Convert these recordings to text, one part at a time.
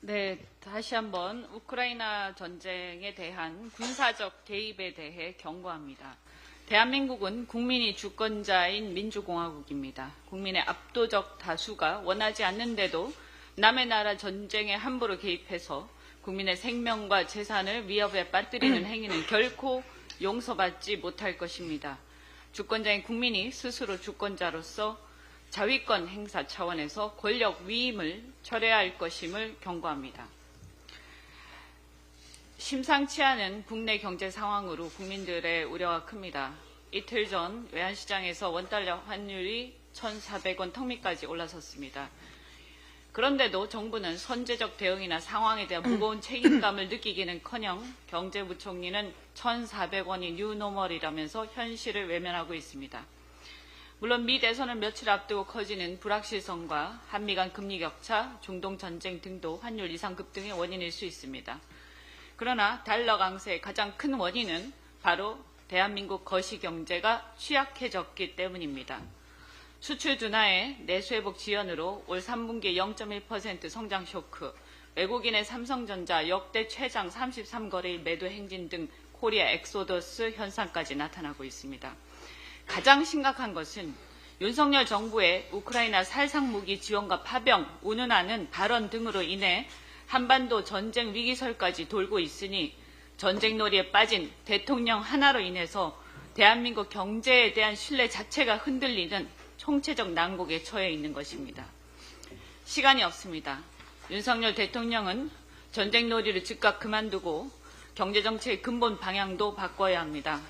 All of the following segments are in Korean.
네, 다시 한번 우크라이나 전쟁에 대한 군사적 개입에 대해 경고합니다. 대한민국은 국민이 주권자인 민주공화국입니다. 국민의 압도적 다수가 원하지 않는데도 남의 나라 전쟁에 함부로 개입해서 국민의 생명과 재산을 위협에 빠뜨리는 행위는 결코 용서받지 못할 것입니다. 주권자인 국민이 스스로 주권자로서 자위권 행사 차원에서 권력 위임을 철회해야 할 것임을 경고합니다. 심상치 않은 국내 경제 상황으로 국민들의 우려가 큽니다. 이틀 전 외환시장에서 원달러 환율이 1,400원 턱 밑까지 올라섰습니다. 그런데도 정부는 선제적 대응이나 상황에 대한 무거운 책임감을 느끼기는커녕 경제부총리는 1,400원이 뉴노멀이라면서 현실을 외면하고 있습니다. 물론 미 대선을 며칠 앞두고 커지는 불확실성과 한미 간 금리 격차, 중동 전쟁 등도 환율 이상 급등의 원인일 수 있습니다. 그러나 달러 강세의 가장 큰 원인은 바로 대한민국 거시경제가 취약해졌기 때문입니다. 수출 둔화에 내수회복 지연으로 올 3분기에 0.1% 성장 쇼크, 외국인의 삼성전자 역대 최장 33거래일 매도 행진 등 코리아 엑소더스 현상까지 나타나고 있습니다. 가장 심각한 것은 윤석열 정부의 우크라이나 살상무기 지원과 파병, 운운하는 발언 등으로 인해 한반도 전쟁 위기설까지 돌고 있으니 전쟁놀이에 빠진 대통령 하나로 인해서 대한민국 경제에 대한 신뢰 자체가 흔들리는 총체적 난국에 처해 있는 것입니다. 시간이 없습니다. 윤석열 대통령은 전쟁놀이를 즉각 그만두고 경제정책의 근본 방향도 바꿔야 합니다.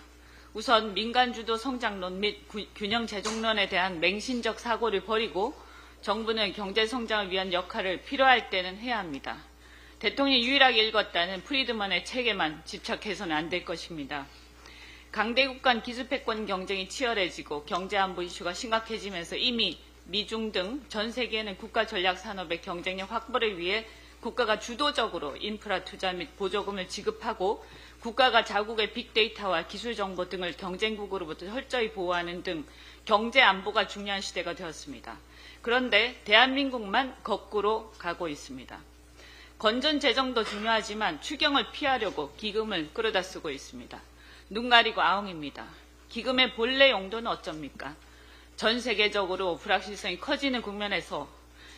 우선 민간주도 성장론 및 균형 재정론에 대한 맹신적 사고를 버리고 정부는 경제 성장을 위한 역할을 필요할 때는 해야 합니다. 대통령이 유일하게 읽었다는 프리드먼의 책에만 집착해서는 안 될 것입니다. 강대국 간 기술패권 경쟁이 치열해지고 경제안보 이슈가 심각해지면서 이미 미중 등 전 세계는 국가 전략 산업의 경쟁력 확보를 위해 국가가 주도적으로 인프라 투자 및 보조금을 지급하고 국가가 자국의 빅데이터와 기술정보 등을 경쟁국으로부터 철저히 보호하는 등 경제 안보가 중요한 시대가 되었습니다. 그런데 대한민국만 거꾸로 가고 있습니다. 건전 재정도 중요하지만 추경을 피하려고 기금을 끌어다 쓰고 있습니다. 눈 가리고 아웅입니다. 기금의 본래 용도는 어쩝니까? 전 세계적으로 불확실성이 커지는 국면에서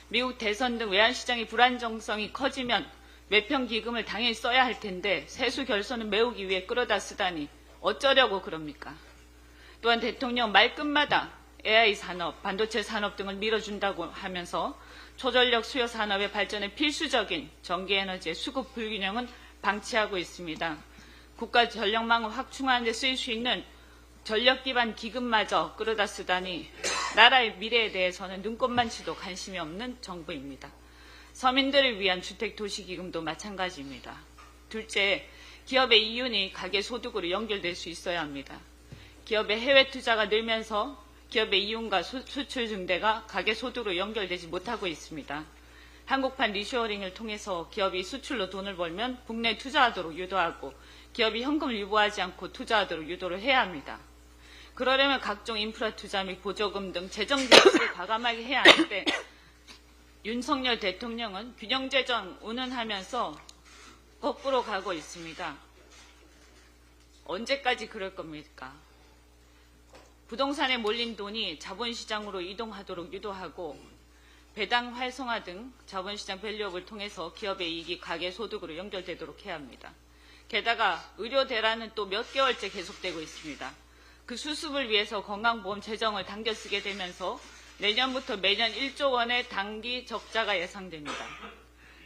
미국 대선 등 외환시장의 불안정성이 커지면 외평 기금을 당연히 써야 할 텐데 세수 결손을 메우기 위해 끌어다 쓰다니 어쩌려고 그럽니까? 또한 대통령 말끝마다 AI 산업, 반도체 산업 등을 밀어준다고 하면서 초전력 수요 산업의 발전에 필수적인 전기에너지의 수급 불균형은 방치하고 있습니다. 국가 전력망을 확충하는 데 쓰일 수 있는 전력 기반 기금마저 끌어다 쓰다니 나라의 미래에 대해서는 눈꼽만치도 관심이 없는 정부입니다. 서민들을 위한 주택도시기금도 마찬가지입니다. 둘째, 기업의 이윤이 가계소득으로 연결될 수 있어야 합니다. 기업의 해외 투자가 늘면서 기업의 이윤과 수출 증대가 가계소득으로 연결되지 못하고 있습니다. 한국판 리쇼어링을 통해서 기업이 수출로 돈을 벌면 국내에 투자하도록 유도하고 기업이 현금을 유보하지 않고 투자하도록 유도를 해야 합니다. 그러려면 각종 인프라 투자 및 보조금 등 재정 지출을 과감하게 해야 하는데 윤석열 대통령은 균형재정 운운하면서 거꾸로 가고 있습니다. 언제까지 그럴 겁니까? 부동산에 몰린 돈이 자본시장으로 이동하도록 유도하고 배당 활성화 등 자본시장 밸류업을 통해서 기업의 이익이 가계소득으로 연결되도록 해야 합니다. 게다가 의료 대란은 또 몇 개월째 계속되고 있습니다. 그 수습을 위해서 건강보험 재정을 당겨 쓰게 되면서 내년부터 매년 1조 원의 단기 적자가 예상됩니다.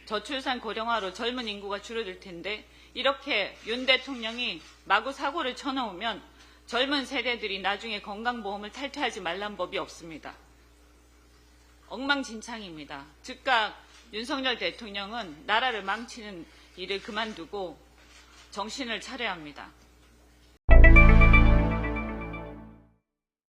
저출산 고령화로 젊은 인구가 줄어들 텐데 이렇게 윤 대통령이 마구 사고를 쳐놓으면 젊은 세대들이 나중에 건강보험을 탈퇴하지 말란 법이 없습니다. 엉망진창입니다. 즉각 윤석열 대통령은 나라를 망치는 일을 그만두고 정신을 차려야 합니다.